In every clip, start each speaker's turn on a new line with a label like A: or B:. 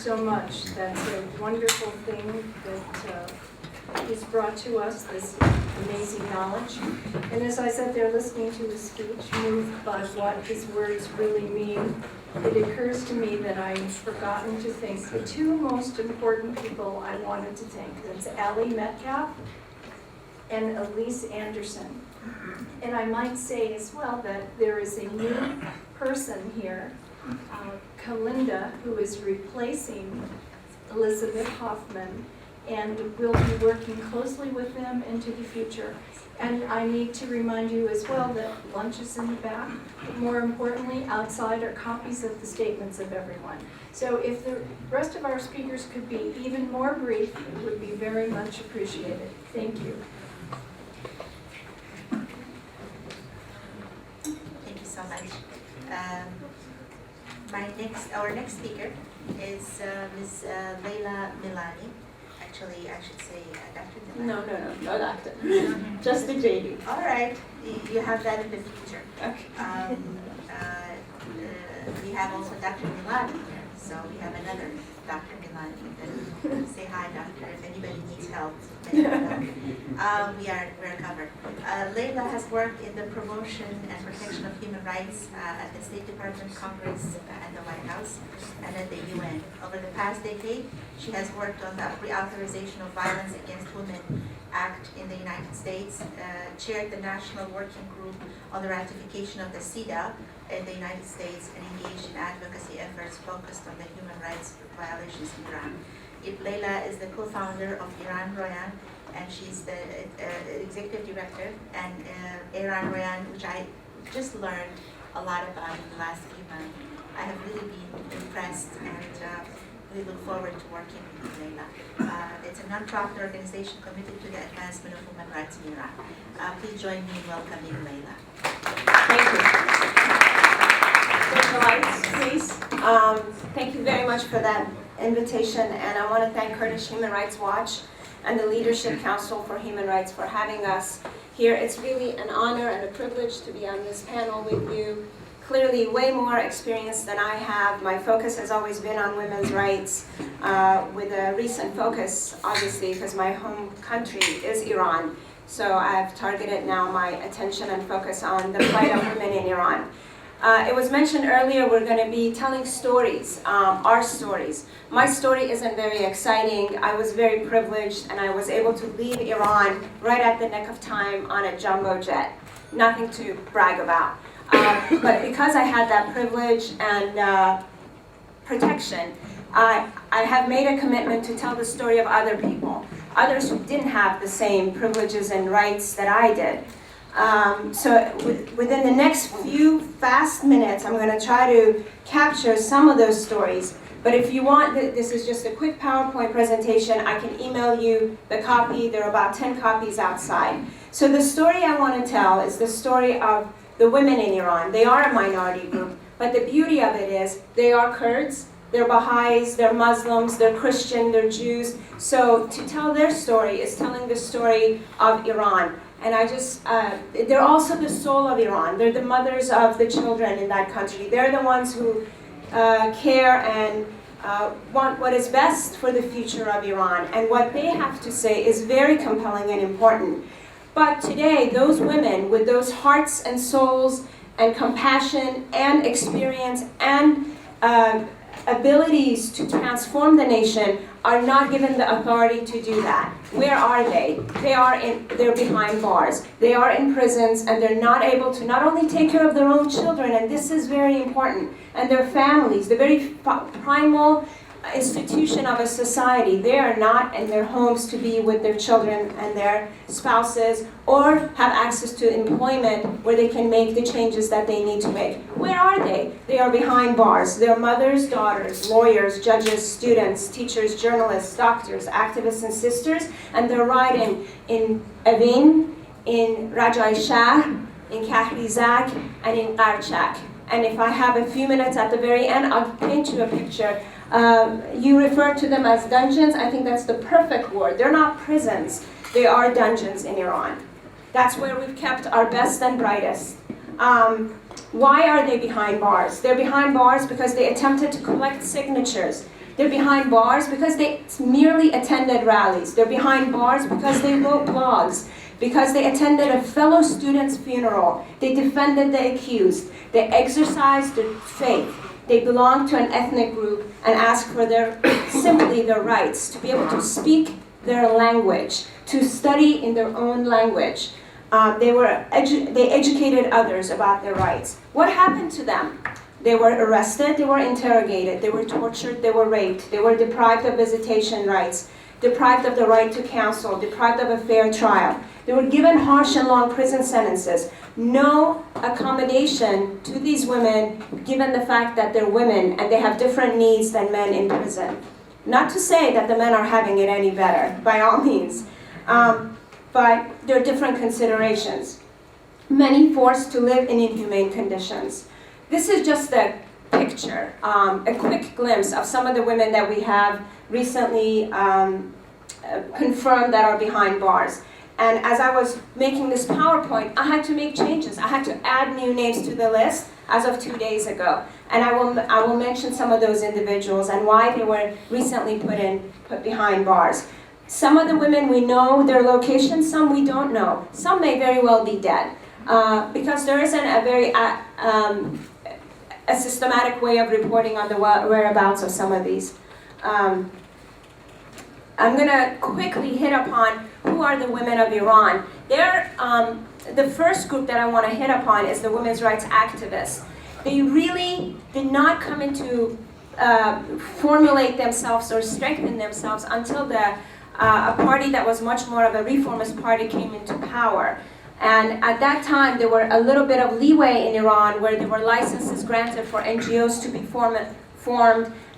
A: so much. That's a wonderful thing that he's brought to us, this amazing knowledge. And as I sat there listening to his speech, moved by what his words really mean, it occurs to me that I've forgotten to thank the two most important people I wanted to thank. That's Allie Metcalf and Elise Anderson. And I might say as well that there is a new person here, Kalinda, who is replacing Elizabeth Hoffman, and we'll be working closely with them into the future. And I need to remind you as well that lunch is in the back. But more importantly, outside are copies of the statements of everyone. So if the rest of our speakers could be even more brief, it would be very much appreciated. Thank you.
B: Thank you so much. Our next speaker is Ms. Leila Milani. Actually, I should say Dr. Milani.
C: No, doctor. Just the JD.
B: All right, you have that in the future.
C: Okay.
B: We have also Dr. Milani here, so we have another Dr. Milani. Say hi, doctor, if anybody needs help. We're covered. Leila has worked in the promotion and protection of human rights at the State Department, Congress, and the White House, and at the UN. Over the past decade, she has worked on the Re-Authorization of Violence Against Women Act in the United States, chaired the National Working Group on the Ratification of the CEDAW in the United States, and engaged in advocacy efforts focused on the human rights violations in Iran. Leila is the co-founder of Iran Rooyan, and she's the executive director, and Iran Rooyan, which I just learned a lot about in the last few months. I have really been impressed, and we look forward to working with you, Leila. It's a non-profit organization committed to the advancement of human rights in Iran. Please join me in welcoming Leila.
C: Thank you. Take the lights, please. Thank you very much for that invitation, and I want to thank Kurdish Human Rights Watch and the Leadership Council for Human Rights for having us here. It's really an honor and a privilege to be on this panel with you. Clearly way more experience than I have. My focus has always been on women's rights, with a recent focus, obviously, because my home country is Iran. So I've targeted now my attention and focus on the plight of women in Iran. It was mentioned earlier we're going to be telling stories, our stories. My story isn't very exciting. I was very privileged, and I was able to leave Iran right at the nick of time on a jumbo jet. Nothing to brag about. But because I had that privilege and protection, I have made a commitment to tell the story of other people, others who didn't have the same privileges and rights that I did. So within the next few fast minutes, I'm going to try to capture some of those stories. But if you want, this is just a quick PowerPoint presentation. I can email you the copy. There are about 10 copies outside. So the story I want to tell is the story of the women in Iran. They are a minority group, but the beauty of it is they are Kurds, they're Baha'is, they're Muslims, they're Christian, they're Jews. So to tell their story is telling the story of Iran. And they're also the soul of Iran. They're the mothers of the children in that country. They're the ones who care and want what is best for the future of Iran. And what they have to say is very compelling and important. But today, those women with those hearts and souls and compassion and experience and abilities to transform the nation are not given the authority to do that. Where are they? They're behind bars. They are in prisons, and they're not able to not only take care of their own children, and this is very important, and their families, the very primal institution of a society. They are not in their homes to be with their children and their spouses, or have access to employment where they can make the changes that they need to make. Where are they? They are behind bars. They're mothers, daughters, lawyers, judges, students, teachers, journalists, doctors, activists, and sisters, and they're right in Evin, in Rajai Shahr, in Kahrizak, and in Qarchak. And if I have a few minutes at the very end, I'll paint you a picture. You refer to them as dungeons. I think that's the perfect word. They're not prisons. They are dungeons in Iran. That's where we've kept our best and brightest. Why are they behind bars? They're behind bars because they attempted to collect signatures. They're behind bars because they merely attended rallies. They're behind bars because they wrote blogs, because they attended a fellow student's funeral. They defended the accused. They exercised their faith. They belonged to an ethnic group and asked for simply their rights, to be able to speak their language, to study in their own language. They educated others about their rights. What happened to them? They were arrested, they were interrogated, they were tortured, they were raped, they were deprived of visitation rights, deprived of the right to counsel, deprived of a fair trial. They were given harsh and long prison sentences. No accommodation to these women, given the fact that they're women and they have different needs than men in prison. Not to say that the men are having it any better, by all means, but there are different considerations. Many forced to live in inhumane conditions. This is just a picture, a quick glimpse of some of the women that we have recently confirmed that are behind bars. And as I was making this PowerPoint, I had to make changes. I had to add new names to the list as of 2 days ago. And I will mention some of those individuals and why they were recently put behind bars. Some of the women, we know their location, some we don't know. Some may very well be dead, because there isn't a very a systematic way of reporting on the whereabouts of some of these. I'm going to quickly hit upon who are the women of Iran. They're, the first group that I want to hit upon is the women's rights activists. They really did not come into formulate themselves or strengthen themselves until a party that was much more of a reformist party came into power. And at that time, there were a little bit of leeway in Iran where there were licenses granted for NGOs to be formed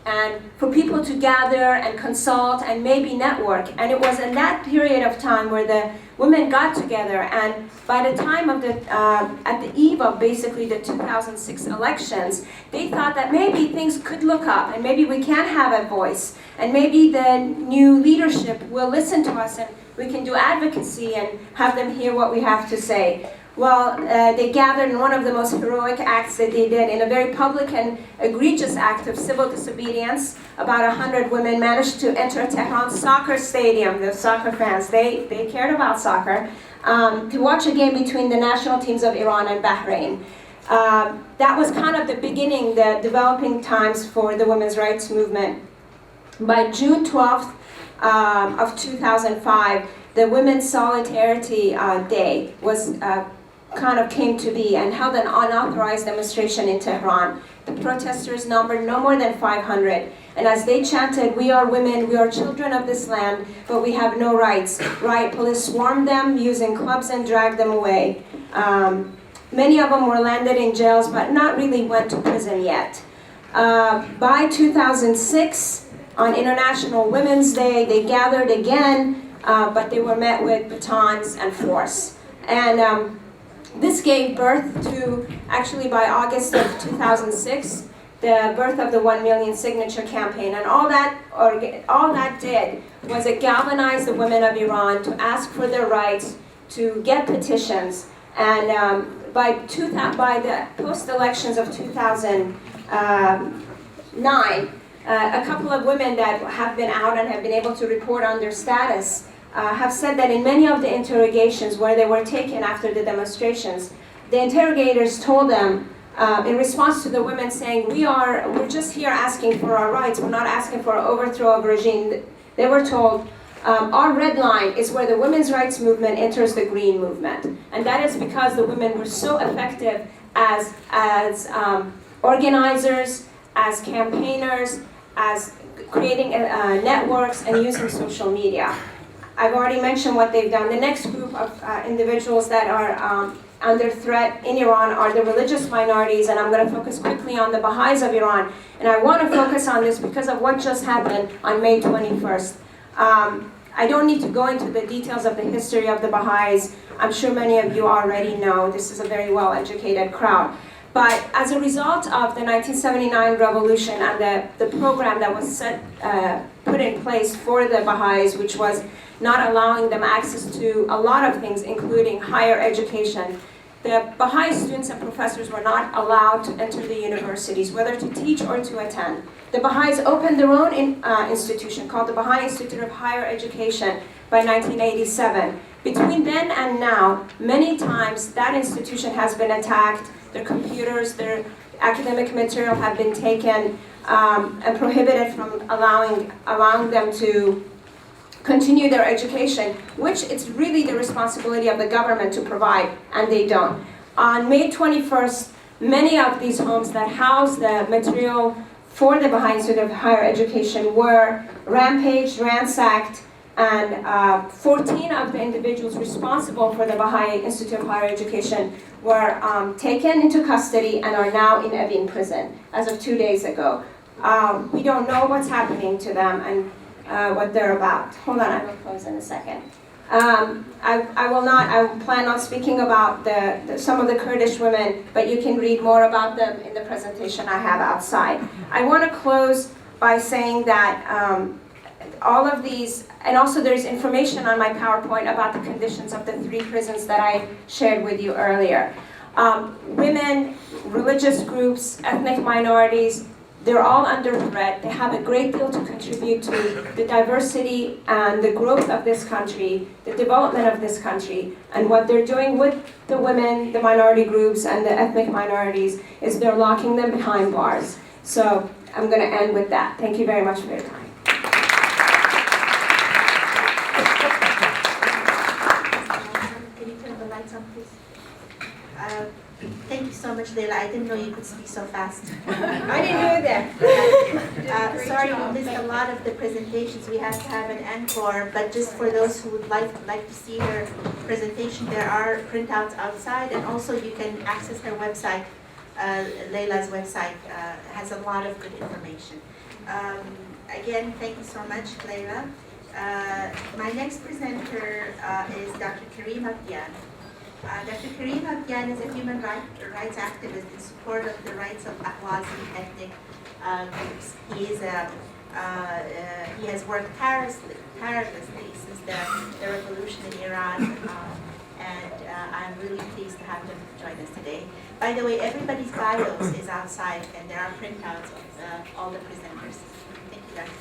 C: and for people to gather and consult and maybe network. And it was in that period of time where the women got together, and by the time of at the eve of basically the 2006 elections, they thought that maybe things could look up and maybe we can have a voice and maybe the new leadership will listen to us and we can do advocacy and have them hear what we have to say. Well, they gathered in one of the most heroic acts that they did in a very public and egregious act of civil disobedience. About 100 women managed to enter Tehran's soccer stadium, the soccer fans, they cared about soccer, to watch a game between the national teams of Iran and Bahrain. That was kind of the beginning, the developing times for the women's rights movement. By June 12th of 2005, the Women's Solidarity Day was kind of came to be and held an unauthorized demonstration in Tehran. The protesters numbered no more than 500. And as they chanted, "We are women, we are children of this land, but we have no rights," riot police swarmed them using clubs and dragged them away. Many of them were landed in jails, but not really went to prison yet. By 2006, on International Women's Day, they gathered again, but they were met with batons and force. And this gave birth to, actually by August of 2006, the birth of the 1 million signature campaign. And all that did was it galvanized the women of Iran to ask for their rights, to get petitions. And by the post-elections of 2009, a couple of women that have been out and have been able to report on their status have said that in many of the interrogations where they were taken after the demonstrations, the interrogators told them, in response to the women saying, we're just here asking for our rights, we're not asking for an overthrow of regime. They were told, our red line is where the women's rights movement enters the green movement. And that is because the women were so effective as organizers, as campaigners, as creating networks and using social media. I've already mentioned what they've done. The next group of individuals that are under threat in Iran are the religious minorities, and I'm going to focus quickly on the Baha'is of Iran. And I want to focus on this because of what just happened on May 21st. I don't need to go into the details of the history of the Baha'is. I'm sure many of you already know. This is a very well-educated crowd. But as a result of the 1979 revolution and the program that was put in place for the Baha'is, which was not allowing them access to a lot of things, including higher education, the Baha'i students and professors were not allowed to enter the universities, whether to teach or to attend. The Baha'is opened their own institution called the Baha'i Institute of Higher Education by 1987. Between then and now, many times that institution has been attacked, their computers, their academic material have been taken and prohibited from allowing them to continue their education, which it's really the responsibility of the government to provide, and they don't. On May 21st, many of these homes that house the material for the Baha'i Institute of Higher Education were rampaged, ransacked, and 14 of the individuals responsible for the Baha'i Institute of Higher Education were taken into custody and are now in Evin prison as of 2 days ago. We don't know what's happening to them and what they're about. Hold on, I will close in a second. I plan on speaking about some of the Kurdish women, but you can read more about them in the presentation I have outside. I want to close by saying that all of these, and also there's information on my PowerPoint about the conditions of the 3 prisons that I shared with you earlier. Women, religious groups, ethnic minorities, they're all under threat. They have a great deal to contribute to the diversity and the growth of this country, the development of this country. And what they're doing with the women, the minority groups, and the ethnic minorities is they're locking them behind bars. So I'm going to end with that. Thank you very much for your time.
B: Can you turn the lights on, please? Thank you so much, Leila. I didn't know you could speak so fast.
C: I didn't know that.
B: Sorry you missed a lot of the presentations. We have to have an encore, but just for those who would like to see her presentation, there are printouts outside, and also you can access her website. Leila's website has a lot of good information. Again, thank you so much, Leila. My next presenter is Dr. Karim Abdian. Dr. Karim Abdian is a human rights activist in support of the rights of Ahwazi ethnic groups. He has worked tirelessly since the revolution in Iran, and I'm really pleased to have him join us today. By the way, everybody's bios is outside, and there are printouts of all the presenters. Thank you, Dr.